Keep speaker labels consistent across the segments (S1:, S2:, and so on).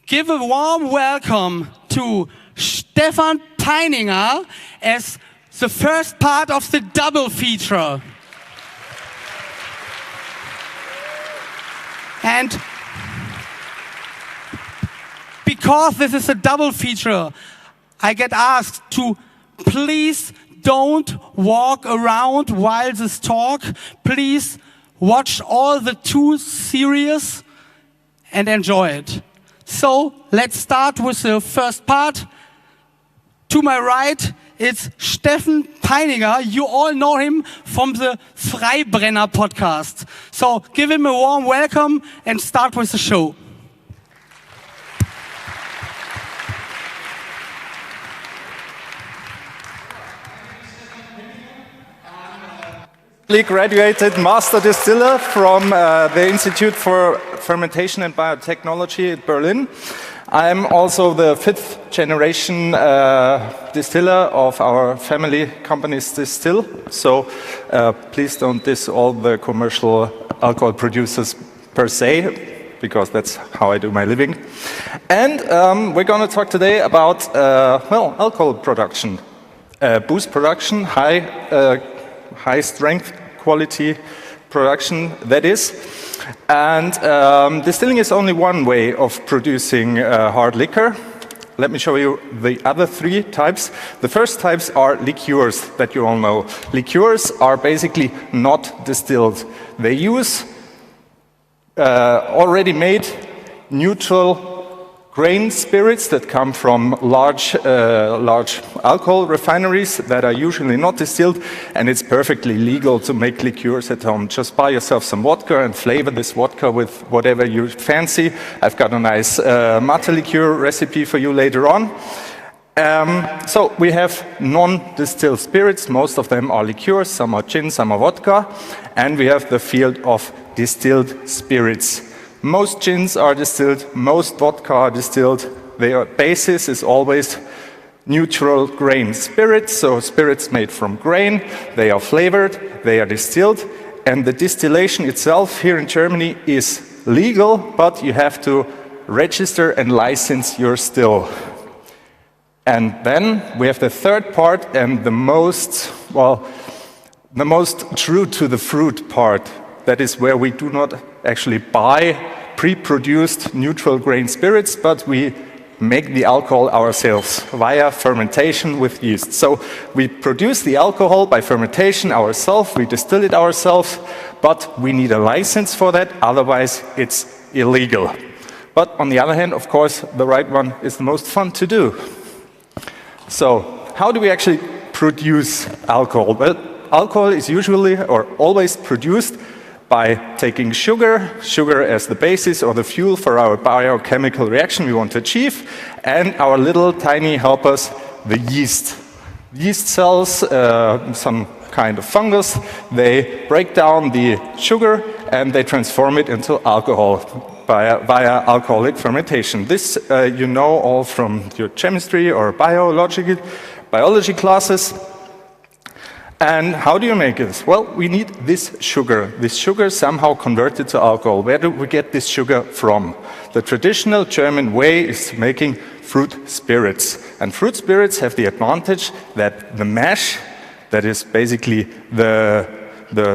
S1: Give a warm welcome to Stefan Peininger as the first part of the double feature. And because this is a double feature, I get asked to please don't walk around while this talk. Please watch all the 2 series and enjoy it. So let's start with the first part. To my right, it's Stefan Peininger. You all know him from the Freibrenner podcast. So give him a warm welcome and start with the show.
S2: Graduated master distiller from the Institute for Fermentation and Biotechnology at Berlin. I'm also the 5th generation distiller of our family company's Distill. So please don't diss all the commercial alcohol producers per se, because that's how I do my living. And we're going to talk today about alcohol production, booze production, high strength quality production, that is. And distilling is only one way of producing hard liquor. Let me show you the other 3 types. The first types are liqueurs that you all know. Liqueurs are basically not distilled. They use already made neutral grain spirits that come from large alcohol refineries that are usually not distilled, and it's perfectly legal to make liqueurs at home. Just buy yourself some vodka and flavor this vodka with whatever you fancy. I've got a nice mate liqueur recipe for you later on. So we have non-distilled spirits. Most of them are liqueurs, some are gin, some are vodka, and we have the field of distilled spirits. Most gins are distilled, most vodka are distilled. Their basis is always neutral grain spirits, so spirits made from grain. They are flavored, they are distilled, and the distillation itself here in Germany is legal, but you have to register and license your still. And then we have the third part and the most true to the fruit part. That is where we do not actually buy pre-produced neutral grain spirits, but we make the alcohol ourselves via fermentation with yeast. So we produce the alcohol by fermentation ourselves, we distill it ourselves, but we need a license for that, otherwise it's illegal. But on the other hand, of course, the right one is the most fun to do. So how do we actually produce alcohol? Well, alcohol is usually or always produced by taking sugar as the basis or the fuel for our biochemical reaction we want to achieve, and our little tiny helpers, the yeast. Yeast cells, some kind of fungus, they break down the sugar and they transform it into alcohol via alcoholic fermentation. This you know all from your chemistry or biology classes. And how do you make this? Well, we need this sugar somehow converted to alcohol. Where do we get this sugar from? The traditional German way is making fruit spirits. And fruit spirits have the advantage that the mash, that is basically the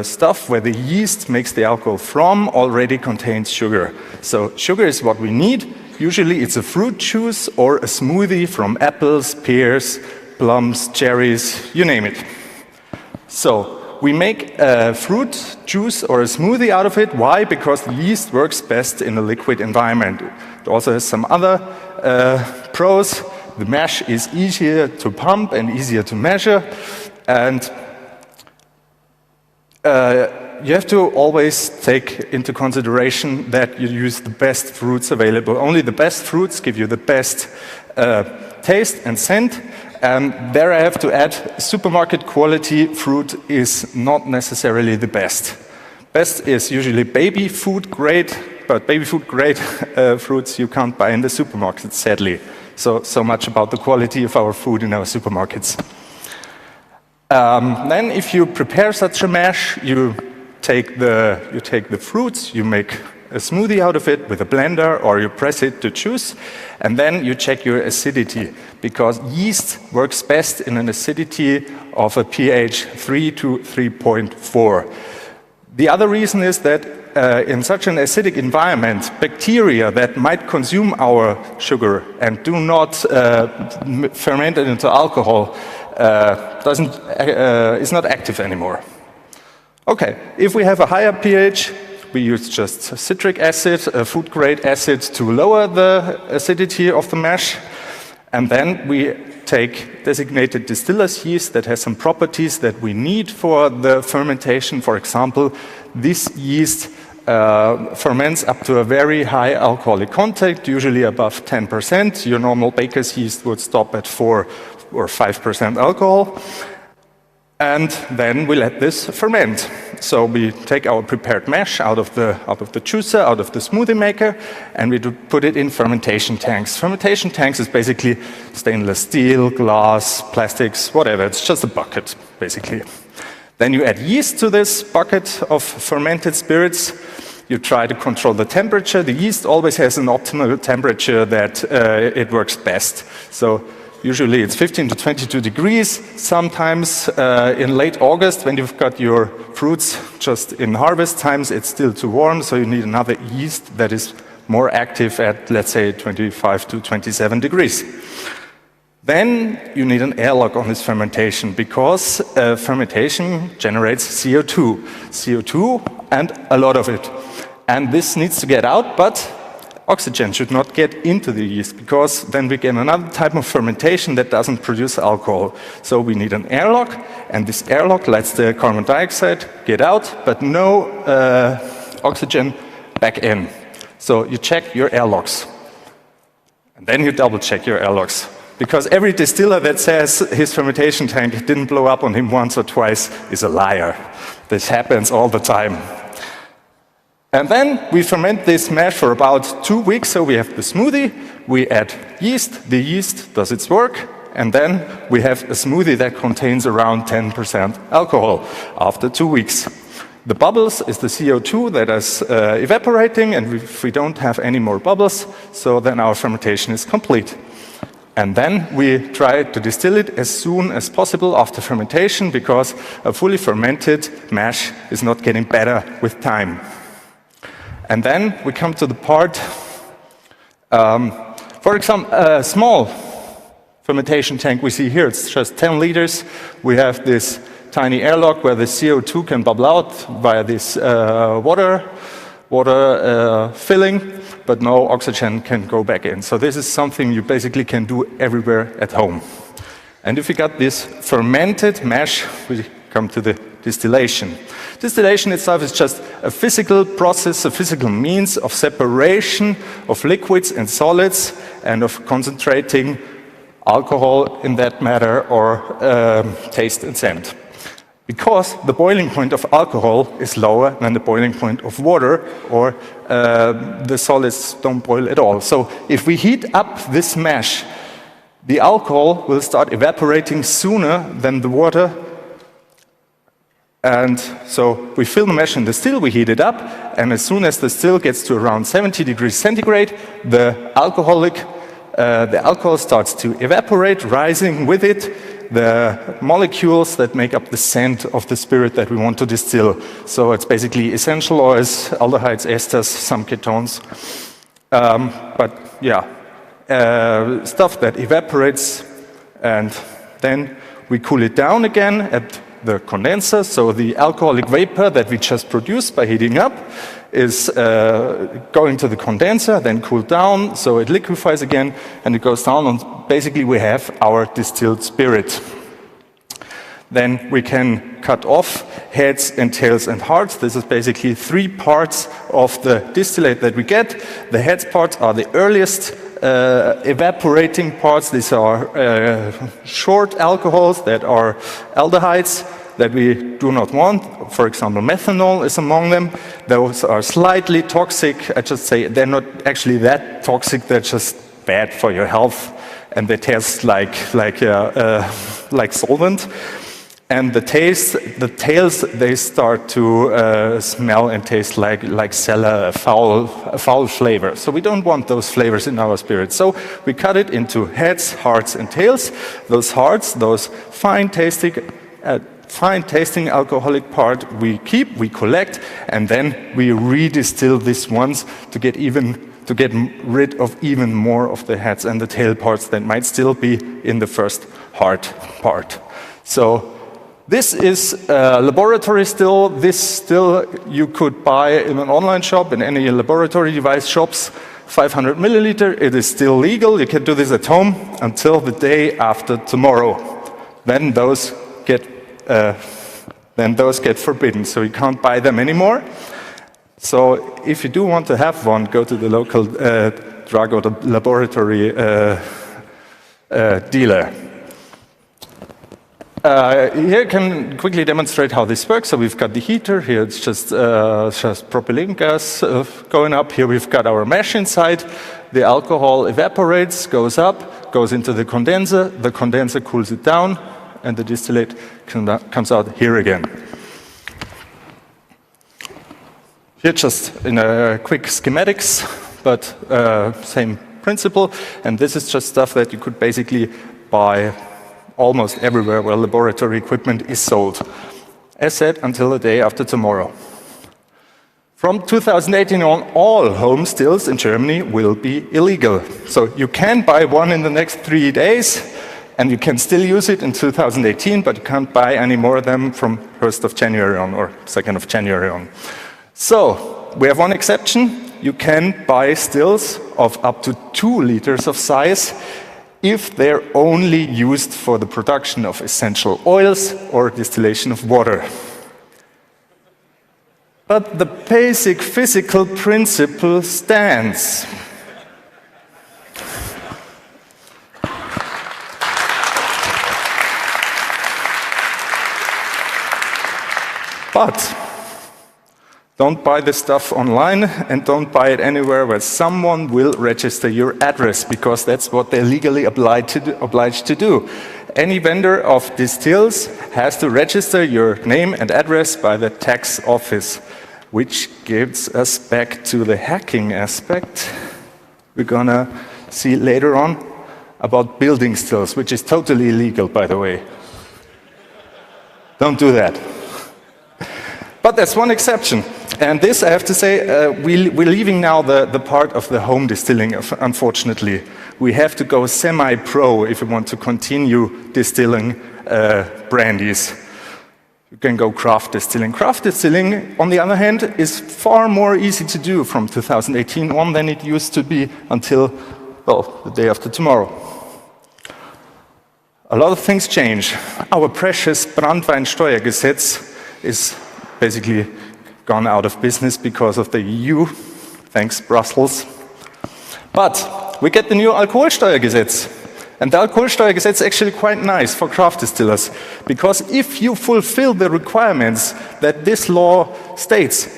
S2: stuff where the yeast makes the alcohol from, already contains sugar. So sugar is what we need. Usually it's a fruit juice or a smoothie from apples, pears, plums, cherries, you name it. So we make a fruit juice or a smoothie out of it. Why? Because the yeast works best in a liquid environment. It also has some other pros. The mash is easier to pump and easier to measure. And you have to always take into consideration that you use the best fruits available. Only the best fruits give you the best taste and scent. There I have to add, supermarket quality fruit is not necessarily the best. Best is usually baby food grade, but baby food grade fruits you can't buy in the supermarket, sadly. So much about the quality of our food in our supermarkets. Then if you prepare such a mash, you take the fruits, you make a smoothie out of it with a blender, or you press it to juice, and then you check your acidity, because yeast works best in an acidity of a pH 3 to 3.4. The other reason is that in such an acidic environment, bacteria that might consume our sugar and do not ferment it into alcohol is not active anymore. Okay, if we have a higher pH, we use just citric acid, a food-grade acid, to lower the acidity of the mash. And then we take designated distiller's yeast that has some properties that we need for the fermentation. For example, this yeast ferments up to a very high alcoholic content, usually above 10%. Your normal baker's yeast would stop at 4 or 5% alcohol. And then we let this ferment. So we take our prepared mash out of the juicer, out of the smoothie maker, and we put it in fermentation tanks. Fermentation tanks is basically stainless steel, glass, plastics, whatever. It's just a bucket, basically. Then you add yeast to this bucket of fermented spirits. You try to control the temperature. The yeast always has an optimal temperature that it works best. So usually it's 15 to 22 degrees. Sometimes in late August, when you've got your fruits just in harvest times, it's still too warm, so you need another yeast that is more active at, let's say, 25 to 27 degrees. Then you need an airlock on this fermentation, because fermentation generates CO2. CO2 and a lot of it. And this needs to get out, but oxygen should not get into the yeast, because then we get another type of fermentation that doesn't produce alcohol. So we need an airlock, and this airlock lets the carbon dioxide get out, but no oxygen back in. So you check your airlocks, and then you double check your airlocks, because every distiller that says his fermentation tank didn't blow up on him once or twice is a liar. This happens all the time. And then we ferment this mash for about 2 weeks, so we have the smoothie, we add yeast, the yeast does its work, and then we have a smoothie that contains around 10% alcohol after 2 weeks. The bubbles is the CO2 that is evaporating, and if we don't have any more bubbles, so then our fermentation is complete. And then we try to distill it as soon as possible after fermentation, because a fully fermented mash is not getting better with time. And then we come to the part, for example, a small fermentation tank we see here, it's just 10 liters. We have this tiny airlock where the CO2 can bubble out via this water filling, but no oxygen can go back in. So this is something you basically can do everywhere at home. And if we got this fermented mash, we come to the distillation. Distillation itself is just a physical process, a physical means of separation of liquids and solids, and of concentrating alcohol in that matter, or taste and scent. Because the boiling point of alcohol is lower than the boiling point of water, or the solids don't boil at all. So if we heat up this mash, the alcohol will start evaporating sooner than the water. And so we fill the mash in the still, we heat it up, and as soon as the still gets to around 70 degrees centigrade, the alcohol starts to evaporate, rising with it the molecules that make up the scent of the spirit that we want to distill. So it's basically essential oils, aldehydes, esters, some ketones. But yeah, stuff that evaporates, and then we cool it down again at the condenser. So the alcoholic vapor that we just produced by heating up is going to the condenser, then cooled down, so it liquefies again, and it goes down, and basically we have our distilled spirit. Then we can cut off heads and tails and hearts. This is basically 3 parts of the distillate that we get. The heads parts are the earliest evaporating parts. These are short alcohols that are aldehydes that we do not want. For example, methanol is among them. Those are slightly toxic. I just say they're not actually that toxic, they're just bad for your health. and they taste like solvent. And the tails, they start to smell and taste like cellar, a foul flavor. So we don't want those flavors in our spirits. So we cut it into heads, hearts, and tails. Those hearts, those fine tasting alcoholic part, we keep, we collect, and then we redistill these ones to get rid of even more of the heads and the tail parts that might still be in the first heart part. So this is laboratory still. This still you could buy in an online shop, in any laboratory device shops, 500 milliliter. It is still legal. You can do this at home until the day after tomorrow. Then those get forbidden, so you can't buy them anymore. So if you do want to have one, go to the local drug or the laboratory dealer. Here I can quickly demonstrate how this works. So we've got the heater. Here it's just propylene gas going up. Here we've got our mash inside. The alcohol evaporates, goes up, goes into the condenser. The condenser cools it down, and the distillate comes out here again. Here just in a quick schematics, but same principle. And this is just stuff that you could basically buy almost everywhere where laboratory equipment is sold. As said, until the day after tomorrow. From 2018 on, all home stills in Germany will be illegal. So you can buy one in the next 3 days, and you can still use it in 2018, but you can't buy any more of them from 1st of January on or 2nd of January on. So we have one exception. You can buy stills of up to 2 liters of size if they're only used for the production of essential oils or distillation of water. But the basic physical principle stands. But don't buy this stuff online, and don't buy it anywhere where someone will register your address, because that's what they're legally obliged to do. Any vendor of distills has to register your name and address by the tax office, which gives us back to the hacking aspect we're gonna see later on about building stills, which is totally illegal, by the way. Don't do that. But that's one exception. And this, I have to say, we're leaving now the part of the home distilling, unfortunately. We have to go semi-pro if we want to continue distilling brandies. You can go craft distilling. Craft distilling, on the other hand, is far more easy to do from 2018 on than it used to be until, well, the day after tomorrow. A lot of things change. Our precious Brandweinsteuergesetz is basically gone out of business because of the EU. Thanks, Brussels. But we get the new Alkoholsteuergesetz. And the Alkoholsteuergesetz is actually quite nice for craft distillers, because if you fulfill the requirements that this law states,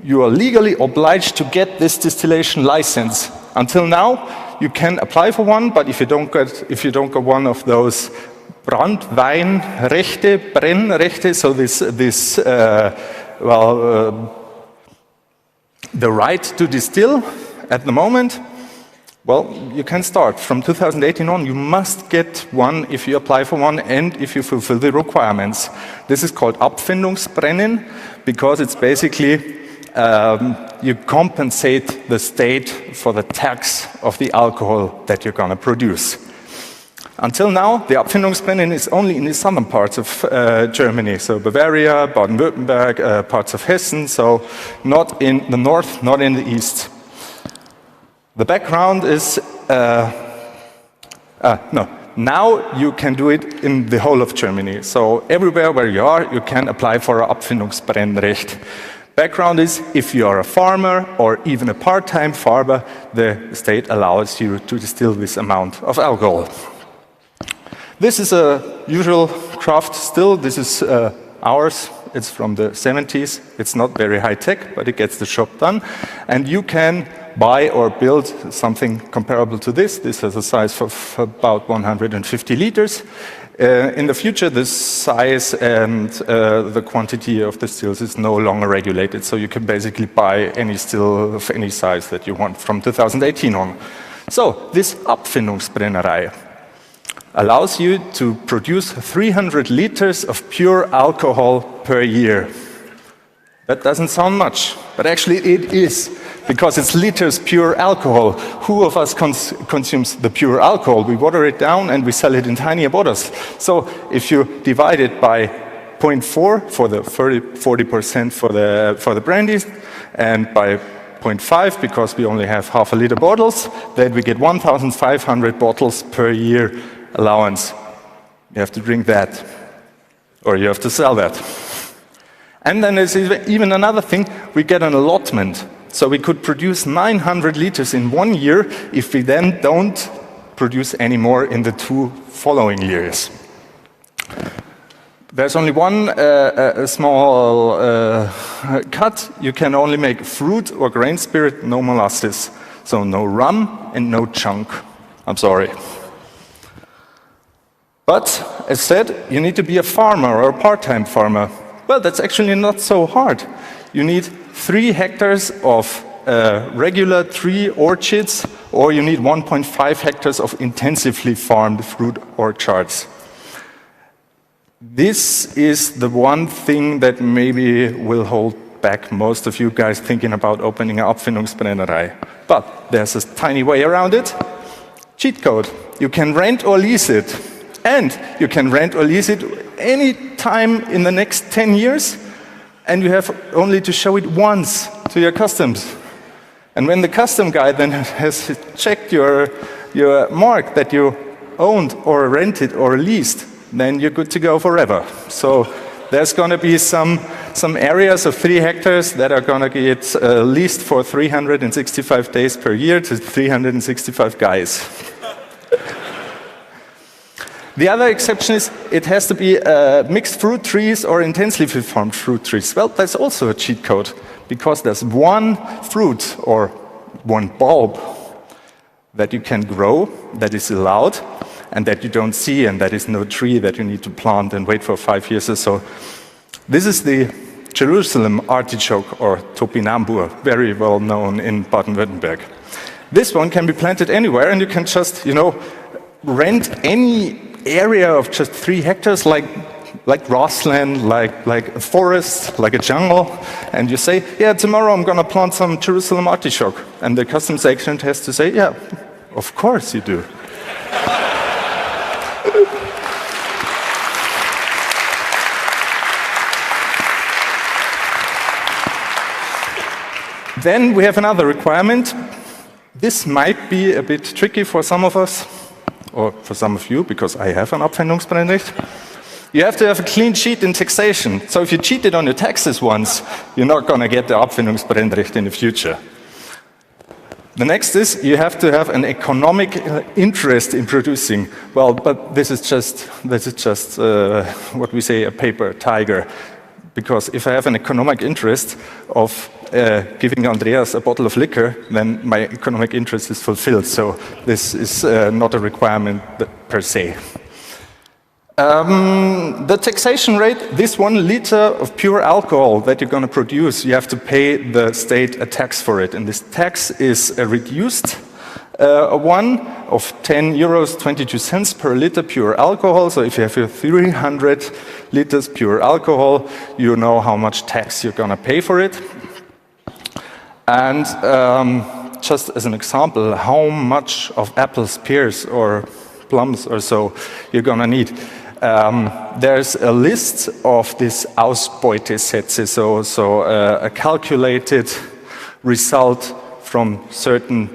S2: you are legally obliged to get this distillation license. Until now, you can apply for one, but if you don't get one of those Brennrechte, so the right to distill at the moment, well, you can start. From 2018 on, you must get one if you apply for one and if you fulfill the requirements. This is called Abfindungsbrennen, because it's basically you compensate the state for the tax of the alcohol that you're going to produce. Until now, the Abfindungsbrennen is only in the southern parts of Germany, so Bavaria, Baden-Württemberg, parts of Hessen, so not in the north, not in the east. The background is, now you can do it in the whole of Germany. So everywhere where you are, you can apply for an Abfindungsbrennrecht. Background is, if you are a farmer or even a part-time farmer, the state allows you to distill this amount of alcohol. This is a usual craft still. This is ours. It's from the 70s. It's not very high-tech, but it gets the job done. And you can buy or build something comparable to this. This has a size of about 150 liters. In the future, the size and the quantity of the stills is no longer regulated, so you can basically buy any still of any size that you want from 2018 on. So, this Abfindungsbrennerei allows you to produce 300 liters of pure alcohol per year. That doesn't sound much, but actually it is, because it's liters pure alcohol. Who of us consumes the pure alcohol? We water it down and we sell it in tinier bottles. So if you divide it by 0.4 for the 40% for the brandies, and by 0.5 because we only have half a liter bottles, then we get 1,500 bottles per year allowance. You have to drink that, or you have to sell that. And then there's even another thing, we get an allotment. So we could produce 900 liters in 1 year if we then don't produce any more in the 2 following years. There's only one a small cut. You can only make fruit or grain spirit, no molasses. So no rum and no chunk. I'm sorry. But, as said, you need to be a farmer or a part-time farmer. Well, that's actually not so hard. You need 3 hectares of regular tree orchards, or you need 1.5 hectares of intensively farmed fruit orchards. This is the one thing that maybe will hold back most of you guys thinking about opening an Abfindungsbrennerei. But there's a tiny way around it. Cheat code. You can rent or lease it. And you can rent or lease it any time in the next 10 years, and you have only to show it once to your customs. And when the custom guy then has checked your mark that you owned or rented or leased, then you're good to go forever. So there's going to be some areas of 3 hectares that are going to get leased for 365 days per year to 365 guys. The other exception is it has to be mixed fruit trees or intensively farmed fruit trees. Well, that's also a cheat code, because there's one fruit or one bulb that you can grow, that is allowed, and that you don't see, and that is no tree that you need to plant and wait for 5 years or so. This is the Jerusalem artichoke, or Topinambur, very well known in Baden-Württemberg. This one can be planted anywhere, and you can just, rent any area of just 3 hectares, like grassland, like a forest, like a jungle, and you say, yeah, tomorrow I'm going to plant some Jerusalem artichoke. And the customs agent has to say, yeah, of course you do. Then we have another requirement. This might be a bit tricky for some of us, or for some of you, because I have an Abfindungsbrennrecht. You have to have a clean sheet in taxation. So if you cheated on your taxes once, you're not going to get the Abfindungsbrennrecht in the future. The next is you have to have an economic interest in producing. Well, but this is just what we say, a paper tiger. Because if I have an economic interest of giving Andreas a bottle of liquor, then my economic interest is fulfilled. So this is not a requirement per se. The taxation rate, this 1 liter of pure alcohol that you're going to produce, you have to pay the state a tax for it. And this tax is a reduced one of 10 euros 22 cents per liter pure alcohol. So if you have your 300 liters pure alcohol, you know how much tax you're going to pay for it. And just as an example, how much of apples, pears, or plums or so you're going to need. There's a list of these Ausbeutesätze, so a calculated result from certain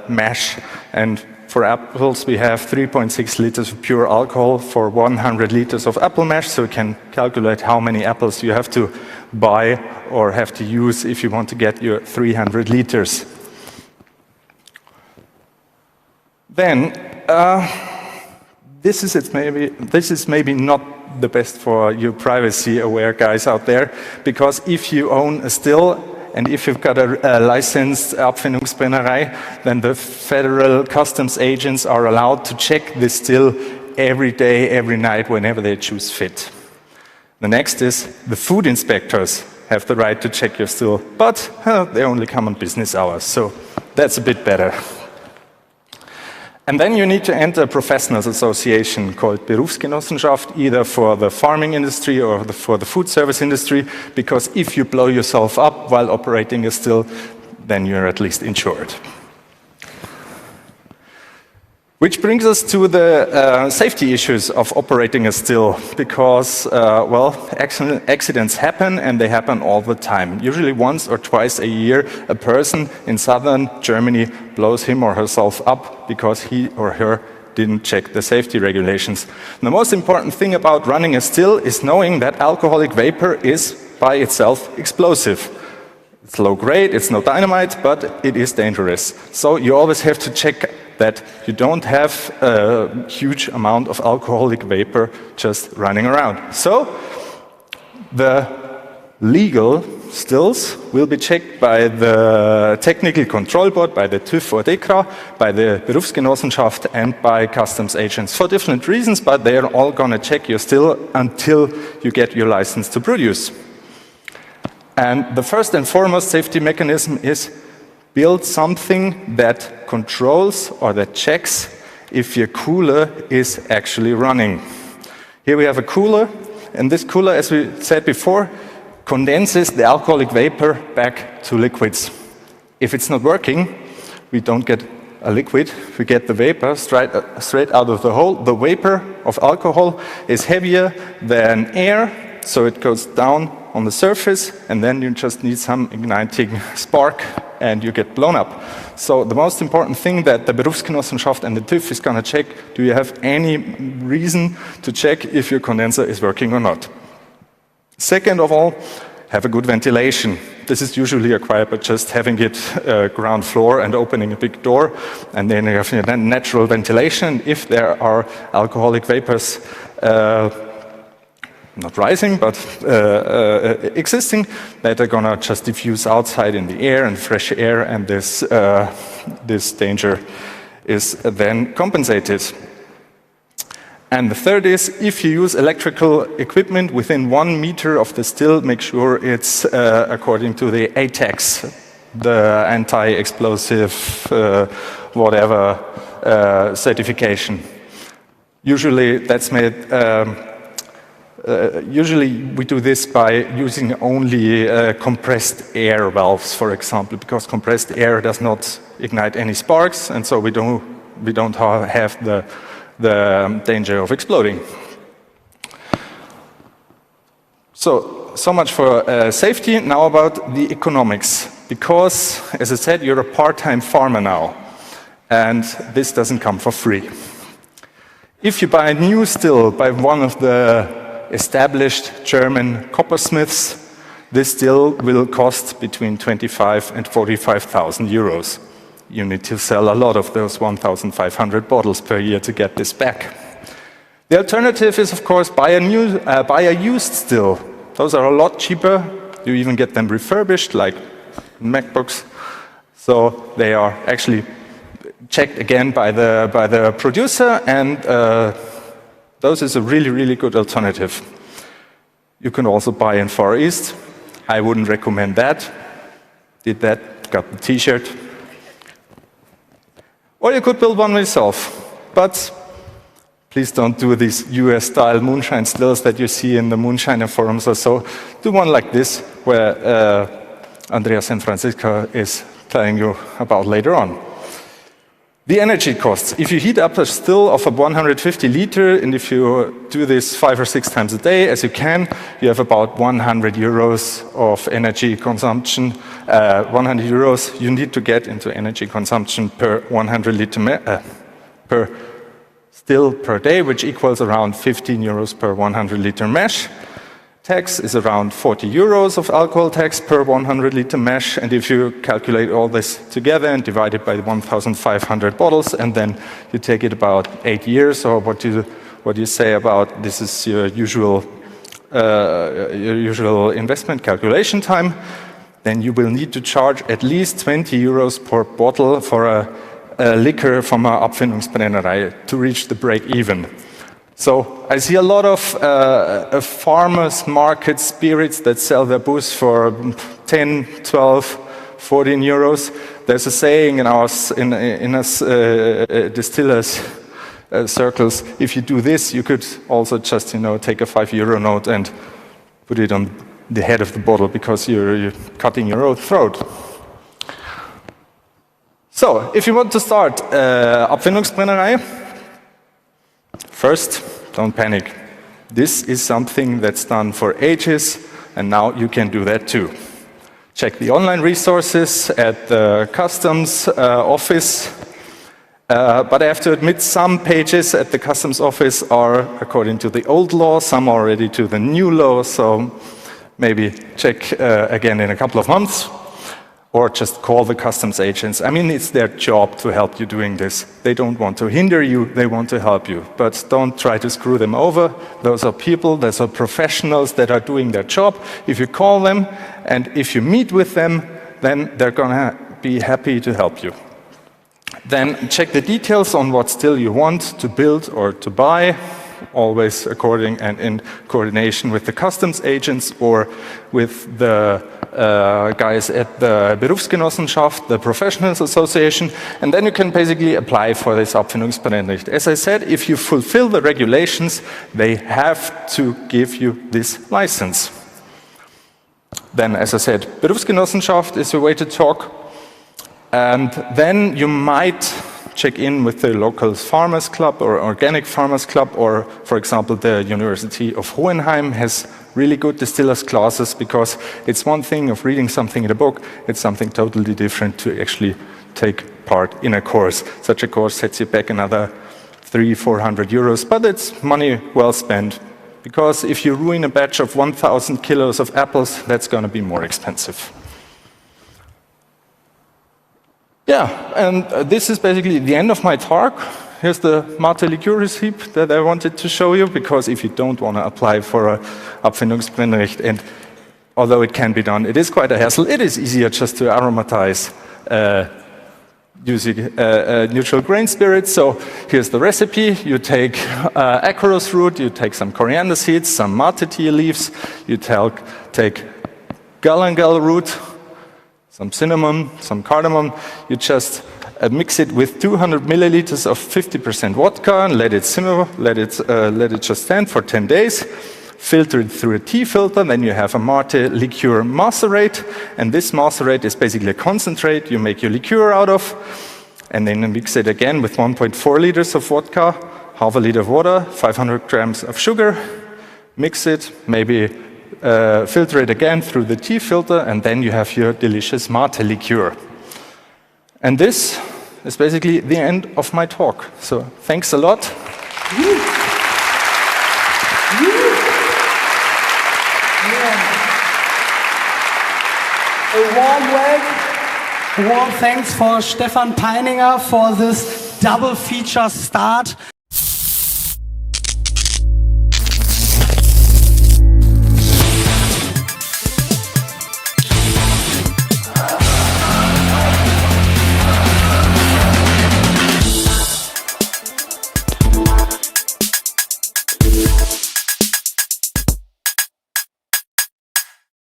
S2: mash. And for apples, we have 3.6 liters of pure alcohol for 100 liters of apple mash, so you can calculate how many apples you have to buy or have to use if you want to get your 300 liters. Then, this is maybe not the best for you privacy-aware guys out there, because if you own a still and if you've got a licensed Abfindungsbrennerei, then the federal customs agents are allowed to check this still every day, every night, whenever they choose fit. The next is the food inspectors have the right to check your still, but they only come on business hours, so that's a bit better. And then you need to enter a professionals association called Berufsgenossenschaft, either for the farming industry or for the food service industry, because if you blow yourself up while operating a still, then you're at least insured. Which brings us to the safety issues of operating a still, because, well, accidents happen, and they happen all the time. Usually once or twice a year, a person in southern Germany blows him or herself up because he or her didn't check the safety regulations. The most important thing about running a still is knowing that alcoholic vapor is, by itself, explosive. It's low grade, it's no dynamite, but it is dangerous. So you always have to check that you don't have a huge amount of alcoholic vapor just running around. So the legal stills will be checked by the Technical Control Board, by the TÜV or DEKRA, by the Berufsgenossenschaft, and by customs agents for different reasons, but they are all going to check your still until you get your license to produce. And the first and foremost safety mechanism is build something that controls or that checks if your cooler is actually running. Here we have a cooler, and this cooler, as we said before, condenses the alcoholic vapor back to liquids. If it's not working, we don't get a liquid, we get the vapor straight out of the hole. The vapor of alcohol is heavier than air, so it goes down on the surface, and then you just need some igniting spark and you get blown up. So the most important thing that the Berufsgenossenschaft and the TÜV is going to check, do you have any reason to check if your condenser is working or not? Second of all, have a good ventilation. This is usually acquired by just having it ground floor and opening a big door, and then you have natural ventilation. If there are alcoholic vapors not rising, but existing, that are gonna just diffuse outside in the air and fresh air, and this danger is then compensated. And the third is, if you use electrical equipment within 1 meter of the still, make sure it's according to the ATEX, the anti-explosive whatever certification. Usually that's made usually we do this by using only compressed air valves, for example, because compressed air does not ignite any sparks, and so we don't have the danger of exploding. So much for safety. Now about the economics, because, as I said, you're a part-time farmer now, and this doesn't come for free. If you buy a new still by one of the established German coppersmiths, this still will cost between 25,000 and 45,000 euros. You need to sell a lot of those 1,500 bottles per year to get this back. The alternative is, of course, buy a used still. Those are a lot cheaper. You even get them refurbished, like MacBooks. So they are actually checked again by the producer, and those is a really, really good alternative. You can also buy in Far East. I wouldn't recommend that. Did that, got the t-shirt. Or you could build one yourself. But please don't do these US-style moonshine stills that you see in the moonshiner forums or so. Do one like this, where Andreas and Franziska is telling you about later on. The energy costs. If you heat up a still of a 150 liter, and if you do this 5 or 6 times a day, as you can, you have about 100 euros of energy consumption. 100 euros you need to get into energy consumption per 100 liter per still per day, which equals around 15 euros per 100 liter mash. Tax is around 40 euros of alcohol tax per 100 liter mash, and if you calculate all this together and divide it by 1,500 bottles, and then you take it about 8 years, or what do you say about this is your usual investment calculation time, then you will need to charge at least 20 euros per bottle for a liquor from a Abfüllungsbrennerei to reach the break even. So I see a lot of farmers market spirits that sell their booze for 10, 12, 14 euros. There's a saying in us distillers circles, if you do this, you could also just, take a 5 euro note and put it on the head of the bottle because you're cutting your own throat. So, if you want to start Abfüllungsbrennerei, first, don't panic. This is something that's done for ages, and now you can do that too. Check the online resources at the customs office. But I have to admit, some pages at the customs office are according to the old law, some are already to the new law, so maybe check again in a couple of months, or just call the customs agents. I mean, it's their job to help you doing this. They don't want to hinder you, they want to help you. But don't try to screw them over. Those are people, those are professionals that are doing their job. If you call them, and if you meet with them, then they're gonna be happy to help you. Then check the details on what still you want to build or to buy, always according and in coordination with the customs agents or with the guys at the Berufsgenossenschaft, the professionals association, and then you can basically apply for this Abfüllungsbrennerrecht. As I said, if you fulfill the regulations, they have to give you this license. Then, as I said, Berufsgenossenschaft is a way to talk. And then you might check in with the local farmers club or organic farmers club, or, for example, the University of Hohenheim has really good distillers classes, because it's one thing of reading something in a book, it's something totally different to actually take part in a course. Such a course sets you back another 300-400 euros, but it's money well spent, because if you ruin a batch of 1,000 kilos of apples, that's going to be more expensive. Yeah, and this is basically the end of my talk. Here's the Mate liqueur receipt that I wanted to show you, because if you don't want to apply for a Abfüllungsbrennerrecht, and although it can be done, it is quite a hassle. It is easier just to aromatize using neutral grain spirits. So here's the recipe. You take acarus root, you take some coriander seeds, some mate tea leaves, you take galangal root, some cinnamon, some cardamom. You just mix it with 200 milliliters of 50% vodka and let it simmer, let it just stand for 10 days. Filter it through a tea filter, then you have a mate liqueur macerate, and this macerate is basically a concentrate you make your liqueur out of, and then you mix it again with 1.4 liters of vodka, half a liter of water, 500 grams of sugar, mix it, maybe filter it again through the tea filter, and then you have your delicious mate liqueur. And this is basically the end of my talk. So thanks a lot.
S1: A warm thanks for Stefan Peininger for this double feature start.